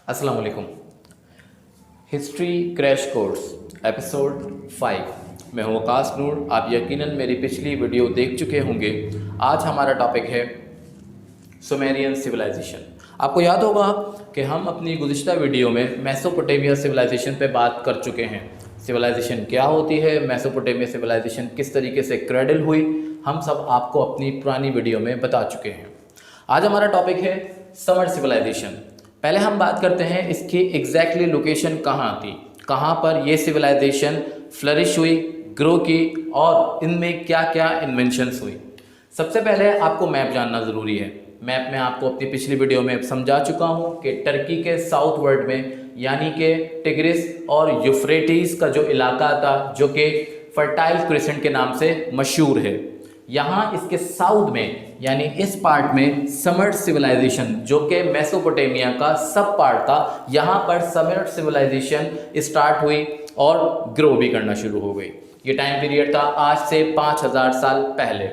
अस्सलाम वालेकुम। History crash course episode 5 मैं हूँ वकास नूर। आप यकीनन मेरी पिछली वीडियो देख चुके होंगे। आज हमारा टॉपिक है सुमेरियन सिविलाइजेशन। आपको याद होगा कि हम अपनी गुज़िश्ता वीडियो में मेसोपोटामिया सिविलाइजेशन पे बात कर चुके हैं। सिविलाइजेशन क्या होती है, मेसोपोटामिया सिविलाइजेशन किस तरीके से क्रेडल हुई, हम सब आपको अपनी पुरानी वीडियो में बता चुके हैं। आज हमारा टॉपिक है समर सिविलाइजेशन। पहले हम बात करते हैं इसकी एग्जैक्टली लोकेशन कहाँ थी, कहाँ पर ये सिविलाइजेशन फ्लरिश हुई, ग्रो की और इनमें क्या क्या इन्वेंशंस हुई। सबसे पहले आपको मैप जानना ज़रूरी है। मैप में आपको अपनी पिछली वीडियो में समझा चुका हूँ कि टर्की के साउथ वर्ल्ड में यानी कि टिग्रिस और यूफ्रेटिस का जो इलाका था, जो कि फर्टाइल क्रिसेंट के नाम से मशहूर है, यहाँ इसके साउथ में यानी इस पार्ट में समर सिविलाइजेशन, जो कि मेसोपोटामिया का सब पार्ट था, यहाँ पर समर सिविलाइजेशन स्टार्ट हुई और ग्रो भी करना शुरू हो गई। ये टाइम पीरियड था आज से 5000 साल पहले।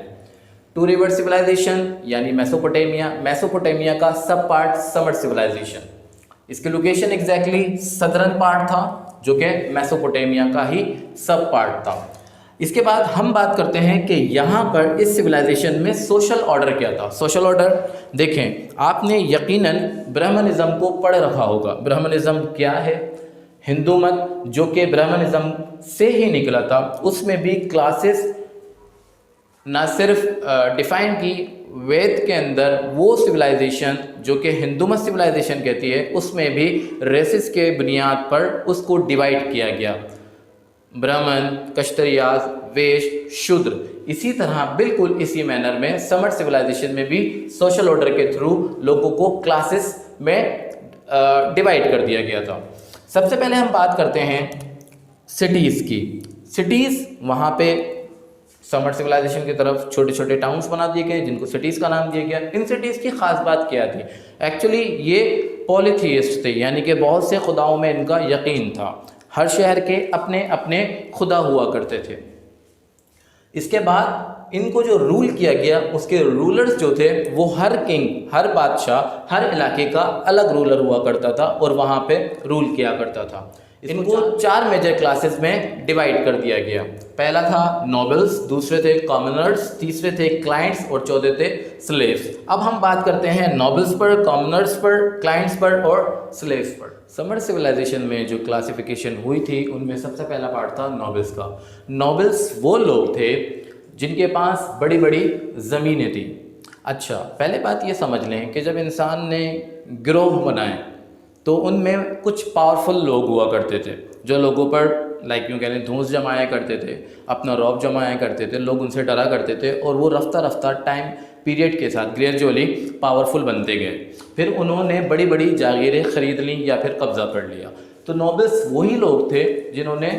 टू रिवर सिविलाइजेशन यानी मेसोपोटामिया का सब पार्ट समर सिविलाइजेशन। इसकी लोकेशन एग्जैक्टली सदर्न पार्ट था, जो कि मेसोपोटामिया का ही सब पार्ट था। इसके बाद हम बात करते हैं कि यहाँ पर इस सिविलाइजेशन में सोशल ऑर्डर क्या था। सोशल ऑर्डर देखें, आपने यकीनन ब्राह्मणिज्म को पढ़ रखा होगा। ब्राह्मणिज्म क्या है? हिंदू मत, जो कि ब्राह्मणिज्म से ही निकला था। उसमें भी क्लासेस ना सिर्फ डिफाइन की, वेद के अंदर वो सिविलाइजेशन जो कि हिंदू मत सिविलाइजेशन कहती है, उसमें भी रेसिस के बुनियाद पर उसको डिवाइड किया गया। ब्राह्मण, कश्तरियाज, वैश्य, शूद्र। इसी तरह बिल्कुल इसी मैनर में समर सिविलाइजेशन में भी सोशल ऑर्डर के थ्रू लोगों को क्लासेस में डिवाइड कर दिया गया था। सबसे पहले हम बात करते हैं सिटीज़ की। सिटीज़, वहाँ पे समर सिविलाइजेशन की तरफ छोटे छोटे टाउन्स बना दिए गए जिनको सिटीज़ का नाम दिया गया। इन सिटीज़ की खास बात क्या थी? एक्चुअली ये पॉलीथियस्ट थे, यानी कि बहुत से खुदाओं में इनका यकीन था। हर शहर के अपने अपने खुदा हुआ करते थे। इसके बाद इनको जो रूल किया गया, उसके रूलर्स जो थे वो हर किंग, हर बादशाह, हर इलाके का अलग रूलर हुआ करता था और वहाँ पे रूल किया करता था। इनको 4 मेजर क्लासेस में डिवाइड कर दिया गया। पहला था नोबल्स, दूसरे थे कॉमनर्स, तीसरे थे क्लाइंट्स और चौथे थे स्लेव्स। अब हम बात करते हैं नोबल्स पर, कॉमनर्स पर, क्लाइंट्स पर और स्लेव्स पर। समर सिविलाइजेशन में जो क्लासिफिकेशन हुई थी उनमें सबसे पहला पार्ट था नोबल्स का। नोबल्स वो लोग थे जिनके पास बड़ी बड़ी ज़मीनें थी। अच्छा, पहले बात ये समझ लें कि जब इंसान ने गिरोह बनाए तो उनमें कुछ पावरफुल लोग हुआ करते थे, जो लोगों पर लाइक यूँ कह लें धौंस जमाया करते थे, अपना रौब जमाया करते थे, लोग उनसे डरा करते थे और वो रफ्ता रफ्ता टाइम पीरियड के साथ ग्रेजुअली पावरफुल बनते गए। फिर उन्होंने बड़ी बड़ी जागीरें ख़रीद ली या फिर कब्ज़ा कर लिया। तो नोबल्स वही लोग थे जिन्होंने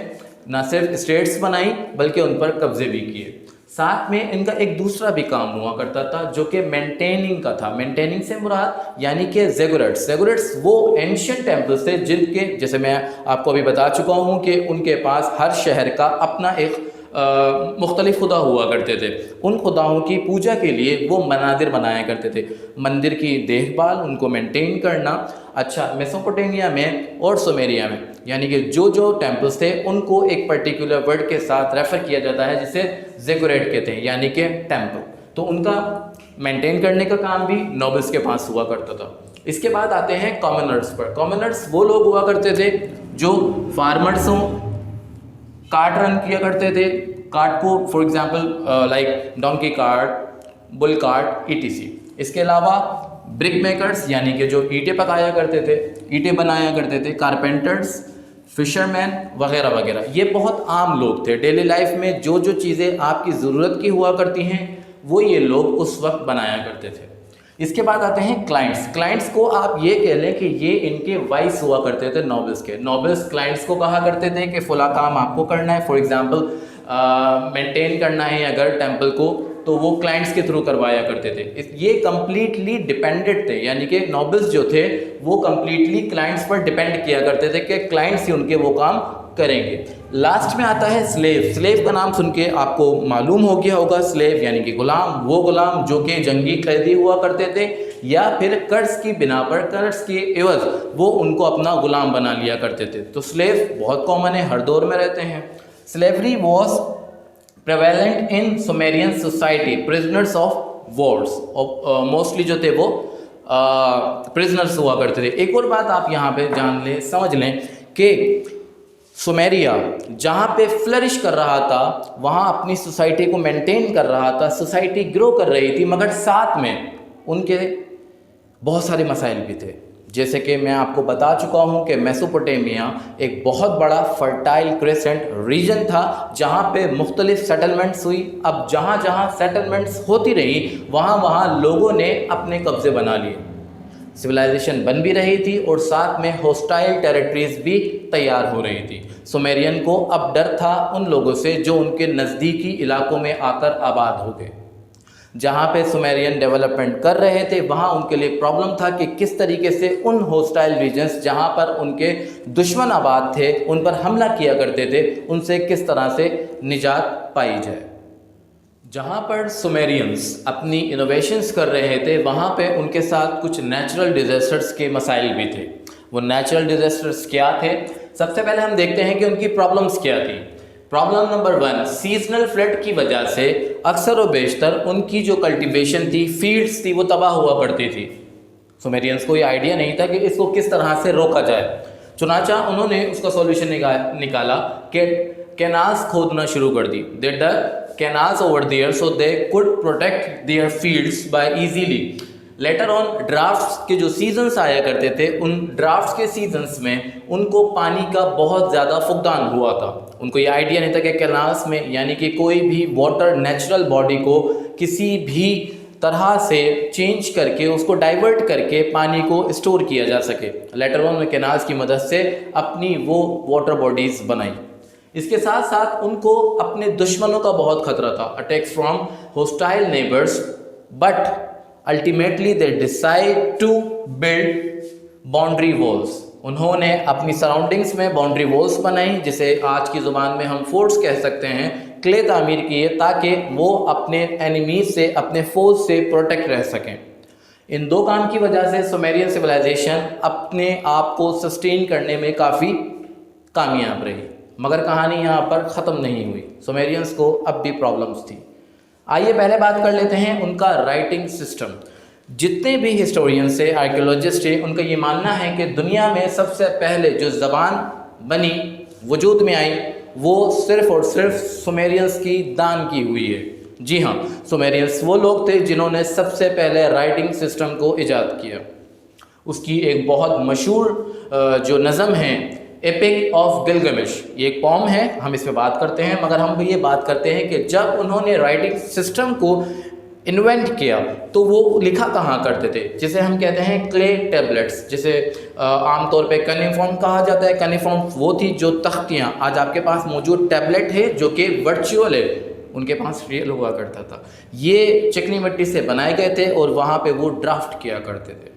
न सिर्फ स्टेट्स बनाई बल्कि उन पर कब्ज़े भी किए। साथ में इनका एक दूसरा भी काम हुआ करता था जो कि मेंटेनिंग का था। मेंटेनिंग से मुराद यानी कि ज़ेगुरेट्स। ज़ेगुरेट्स वो एंशियंट टेम्पल्स थे जिनके, जैसे मैं आपको अभी बता चुका हूँ कि उनके पास हर शहर का अपना एक मुख्तलिफ खुदा हुआ करते थे। उन खुदाओं की पूजा के लिए वो मनादिर बनाया करते थे। मंदिर की देखभाल, उनको मेंटेन करना। अच्छा, मेसोपोटामिया में और सुमेरिया में यानी कि जो जो टेम्पल्स थे उनको एक पर्टिकुलर वर्ड के साथ रेफर किया जाता है जिसे ज़ेगुरेट कहते हैं, यानी कि टेम्पल। तो उनका मेंटेन करने का काम भी नोबल्स के पास हुआ करता था। इसके बाद आते हैं कॉमनर्स पर। कॉमनर्स वो लोग हुआ करते थे जो फार्मर्स हों, कार्ट रन किया करते थे। कार्ट को for example like donkey cart, bull cart, etc. इसके अलावा ब्रिक मेकर्स यानी कि जो ईंटें पकाया करते थे, ईंटें बनाया करते थे। कारपेंटर्स, फिशरमैन वगैरह वगैरह। ये बहुत आम लोग थे। डेली लाइफ में जो जो चीज़ें आपकी ज़रूरत की हुआ करती हैं वो ये लोग उस वक्त बनाया करते थे। इसके बाद आते हैं क्लाइंट्स। क्लाइंट्स को आप ये कह लें कि ये इनके वाइस हुआ करते थे नोबल्स के। नोबल्स क्लाइंट्स को कहा करते थे कि फला काम आपको करना है, फॉर एग्जांपल मेंटेन करना है अगर टेंपल को, तो वो क्लाइंट्स के थ्रू करवाया करते थे। ये कम्प्लीटली डिपेंडेंट थे, यानी कि नोबल्स जो थे वो कम्प्लीटली क्लाइंट्स पर डिपेंड किया करते थे कि क्लाइंट्स ही उनके वो काम करेंगे। लास्ट में आता है स्लेव। स्लेव का नाम सुन के आपको मालूम हो गया होगा, स्लेव यानी कि गुलाम, वो गुलाम जो कि जंगी कैदी हुआ करते थे या फिर कर्ज की बिना पर, कर्ज के एवज वो उनको अपना गुलाम बना लिया करते थे। तो स्लेव बहुत कॉमन है, हर दौर में रहते हैं। Slavery was prevalent in Sumerian society, prisoners of Wars, mostly जो थे वो प्रिजनर्स हुआ करते थे। एक और बात आप यहाँ पे जान लें, समझ लें कि सुमेरिया जहाँ पे फ्लरिश कर रहा था, वहाँ अपनी सोसाइटी को मेंटेन कर रहा था, सोसाइटी ग्रो कर रही थी, मगर साथ में उनके बहुत सारे मसाइल भी थे। जैसे कि मैं आपको बता चुका हूँ कि मेसोपोटामिया एक बहुत बड़ा फर्टाइल क्रेसेंट रीजन था जहाँ पे मुख्तलिफ सेटलमेंट्स हुई। अब जहाँ जहाँ सेटलमेंट्स होती रही वहाँ वहाँ लोगों ने अपने कब्जे बना लिए, सिविलाइजेशन बन भी रही थी और साथ में होस्टाइल टेरिटरीज भी तैयार हो रही थी। सुमेरियन को अब डर था उन लोगों से जो उनके नज़दीकी इलाकों में आकर आबाद हो गए। जहाँ पे सुमेरियन डेवलपमेंट कर रहे थे वहाँ उनके लिए प्रॉब्लम था कि किस तरीके से उन होस्टाइल रीजन्स जहाँ पर उनके दुश्मन आबाद थे, उन पर हमला किया करते थे, उनसे किस तरह से निजात पाई जाए। जहाँ पर सुमेरियंस अपनी इनोवेशंस कर रहे थे वहाँ पे उनके साथ कुछ नेचुरल डिज़ास्टर्स के मसाइल भी थे। वो नेचुरल डिज़ास्टर्स क्या थे? सबसे पहले हम देखते हैं कि उनकी प्रॉब्लम्स क्या थी। प्रॉब्लम नंबर 1, सीजनल फ्लड की वजह से अक्सर व बेशतर उनकी जो कल्टीवेशन थी, फील्ड्स थी, वो तबाह हुआ करती थी। सुमेरियंस को ये आइडिया नहीं था कि इसको किस तरह से रोका जाए। चुनाचा उन्होंने उसका सॉल्यूशन निकाला कि कैनाल्स खोदना शुरू कर दी। They dug canals over there so they could protect their fields by easily. Later on droughts के जो सीजन्स आया करते थे, उन ड्राफ्ट्स के सीजन्स में उनको पानी का बहुत ज़्यादा फुकदान हुआ था। उनको ये आइडिया नहीं था कि कैनाल्स में यानी कि कोई भी वाटर नेचुरल बॉडी को किसी भी तरह से चेंज करके उसको डाइवर्ट करके पानी को स्टोर किया जा सके। लेटर ऑन में कैनाल्स की मदद से अपनी वो वाटर बॉडीज़ बनाई। इसके साथ साथ उनको अपने दुश्मनों का बहुत खतरा था, attacks from hostile neighbours, but ultimately they decide to build boundary walls. उन्होंने अपनी सराउंडिंग्स में बाउंड्री वॉल्स बनाई, जिसे आज की ज़ुबान में हम फोर्ट्स कह सकते हैं, क्ले तामीर किए ताकि वो अपने एनिमीज से, अपने फोर्स से प्रोटेक्ट रह सकें। इन दो काम की वजह से सुमेरियन सिविलाइजेशन अपने आप को सस्टेन करने में काफ़ी कामयाब रही। मगर कहानी यहाँ पर ख़त्म नहीं हुई, सुमेरियंस को अब भी प्रॉब्लम्स थी। आइए पहले बात कर लेते हैं उनका राइटिंग सिस्टम। जितने भी हिस्टोरियंस है, आर्कियोलॉजिस्ट है, उनका ये मानना है कि दुनिया में सबसे पहले जो ज़बान बनी, वजूद में आई, वो सिर्फ़ और सिर्फ सुमेरियंस की दान की हुई है। जी हाँ, सुमेरियंस वो लोग थे जिन्होंने सबसे पहले राइटिंग सिस्टम को ईजाद किया। उसकी एक बहुत मशहूर जो नज़म है, एपिक ऑफ गिलगमेश, ये एक पॉम है, हम इस पर बात करते हैं। मगर हम ये बात करते हैं कि जब उन्होंने राइटिंग सिस्टम को इन्वेंट किया तो वो लिखा कहाँ करते थे, जिसे हम कहते हैं क्ले टैबलेट्स, जिसे आमतौर पे कनिफॉर्म कहा जाता है। कनिफॉर्म वो थी जो तख्तियाँ, आज आपके पास मौजूद टैबलेट है जो कि वर्चुअल है, उनके पास रियल हुआ करता था। ये चिकनी मिट्टी से बनाए गए थे और वहाँ पे वो ड्राफ्ट किया करते थे।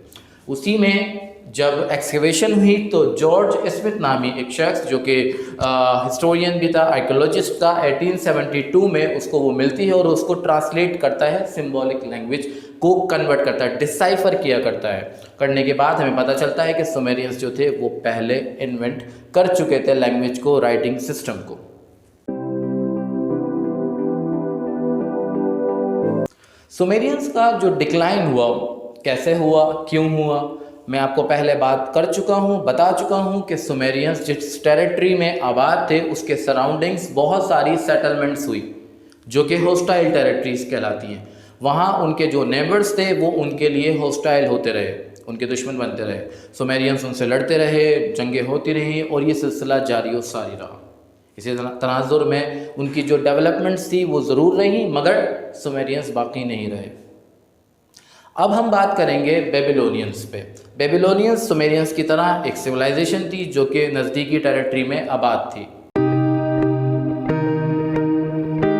उसी में जब एक्सकेवेशन हुई तो जॉर्ज स्मिथ नामी एक शख्स जो कि हिस्टोरियन भी था, आर्कियोलॉजिस्ट था, 1872 में उसको वो मिलती है और उसको ट्रांसलेट करता है, सिंबॉलिक लैंग्वेज को कन्वर्ट करता है, डिसाइफर किया करता है। करने के बाद हमें पता चलता है कि सुमेरियंस जो थे वो पहले इन्वेंट कर चुके थे लैंग्वेज को, राइटिंग सिस्टम को। सुमेरियंस का जो डिक्लाइन हुआ, कैसे हुआ, क्यों हुआ, मैं आपको पहले बात कर चुका हूँ, बता चुका हूँ कि सुमेरियंस जिस टेरिटरी में आबाद थे उसके सराउंडिंग्स बहुत सारी सेटलमेंट्स हुई जो कि होस्टाइल टेरिटरीज कहलाती हैं। वहाँ उनके जो नेबर्स थे वो उनके लिए होस्टाइल होते रहे, उनके दुश्मन बनते रहे। सुमेरियंस उनसे लड़ते रहे, जंगें होती रहीं और ये सिलसिला जारी और सारी रहा। इसी तनाजुर में उनकी जो डेवलपमेंट्स थी वो ज़रूर रही, मगर सुमेरियंस बाकी नहीं रहे। अब हम बात करेंगे बेबीलोनियंस पे। बेबीलोनियंस सुमेरियंस की तरह एक सिविलाइजेशन थी जो कि नज़दीकी टेरिटरी में आबाद थी।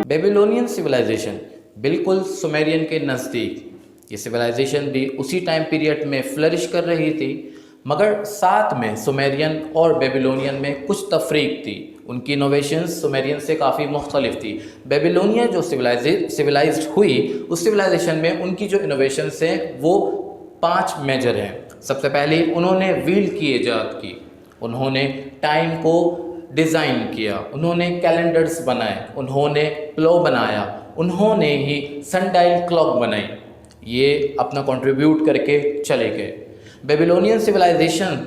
बेबीलोनियन सिविलाइजेशन बिल्कुल सुमेरियन के नज़दीक, ये सिविलाइजेशन भी उसी टाइम पीरियड में फ्लरिश कर रही थी, मगर साथ में सुमेरियन और बेबीलोनियन में कुछ तफरीक थी। उनकी इनोवेशंस सुमेरियन से काफ़ी मुख्तलिफ थी। बेबीलोनिया जो सिविलाइज्ड हुई, उस सिविलाइजेशन में उनकी जो इनोवेशंस हैं वो 5 मेजर हैं। सबसे पहले उन्होंने व्हील की ईजाद की, उन्होंने टाइम को डिज़ाइन किया, उन्होंने कैलेंडर्स बनाए, उन्होंने प्लो बनाया, उन्होंने ही सनडाइल क्लॉक बनाई। ये अपना कंट्रीब्यूट करके चले गए। Babylonian civilisation,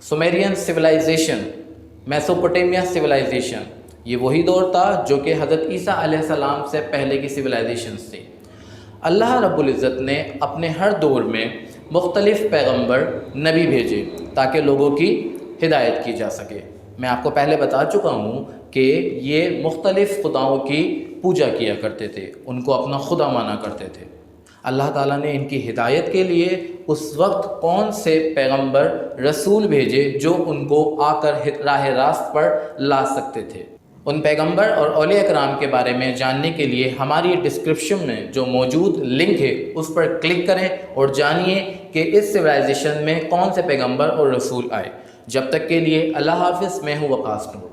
Sumerian civilisation, Mesopotamia civilisation, ये वही दौर था जो कि हज़रत ईसा अलैहिस्सलाम से पहले की सिविलाइजेशंस थी। अल्लाह रब्बुल इज़्ज़त ने अपने हर दौर में मुख्तलिफ़ पैगंबर नबी भेजे ताकि लोगों की हिदायत की जा सके। मैं आपको पहले बता चुका हूँ कि ये मुख्तलिफ़ खुदाओं की पूजा किया करते थे, उनको अपना खुदा माना करते थे। अल्लाह ताला ने इनकी हिदायत के लिए उस वक्त कौन से पैगंबर रसूल भेजे जो उनको आकर राह रास्त पर ला सकते थे। उन पैगंबर और औलिया कराम के बारे में जानने के लिए हमारी डिस्क्रिप्शन में जो मौजूद लिंक है उस पर क्लिक करें और जानिए कि इस सिविलाइजेशन में कौन से पैगंबर और रसूल आए। जब तक के लिए अल्लाह हाफ़िज़। मैं हूँ वकास नूर।